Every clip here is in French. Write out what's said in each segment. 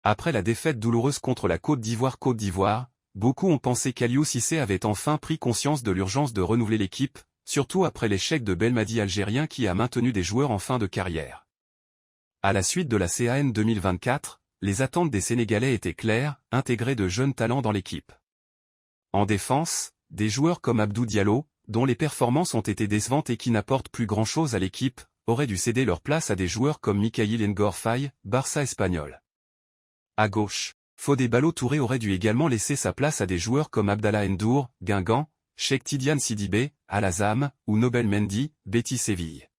Après la défaite douloureuse contre la Côte d'Ivoire, beaucoup ont pensé qu'Aliou Cissé avait enfin pris conscience de l'urgence de renouveler l'équipe, surtout après l'échec de Belmadi algérien qui a maintenu des joueurs en fin de carrière. À la suite de la CAN 2024, les attentes des Sénégalais étaient claires, intégrer de jeunes talents dans l'équipe. En défense, des joueurs comme Abdou Diallo, dont les performances ont été décevantes et qui n'apportent plus grand-chose à l'équipe, auraient dû céder leur place à des joueurs comme Mikayil Ngor Faye, Barça espagnol. À gauche, Fodé Ballo-Touré aurait dû également laisser sa place à des joueurs comme Abdallah Ndour, Guingamp, Cheikh Tidiane Sidibé, Al-Azam, ou Nobel Mendy, Betis Séville.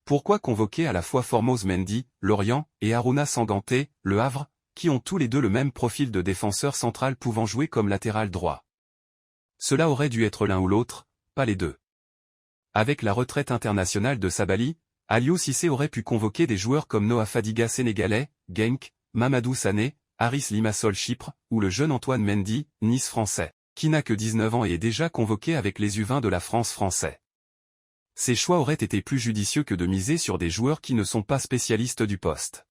Pourquoi convoquer à la fois Formose Mendy, Lorient, et Harouna Sanganté, Le Havre, qui ont tous les deux le même profil de défenseur central pouvant jouer comme latéral droit? Cela aurait dû être l'un ou l'autre, pas les deux. Avec la retraite internationale de Sabali, Aliou Cissé aurait pu convoquer des joueurs comme Noah Fadiga sénégalais, Genk, Mamadou Sané, Haris Limassol Chypre, ou le jeune Antoine Mendy, Nice français, qui n'a que 19 ans et est déjà convoqué avec les U20 de la France français. Ces choix auraient été plus judicieux que de miser sur des joueurs qui ne sont pas spécialistes du poste.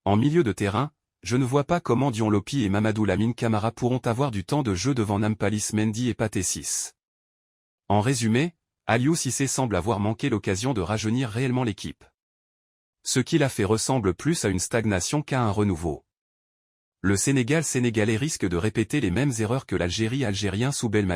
En milieu de terrain, je ne vois pas comment Dion Lopi et Mamadou Lamine Camara pourront avoir du temps de jeu devant Nampalis Mendy et Pathé Ciss. En résumé, Aliou Cissé semble avoir manqué l'occasion de rajeunir réellement l'équipe. Ce qu'il a fait ressemble plus à une stagnation qu'à un renouveau. Le Sénégalais risque de répéter les mêmes erreurs que l'Algérie algérien sous Belmadi.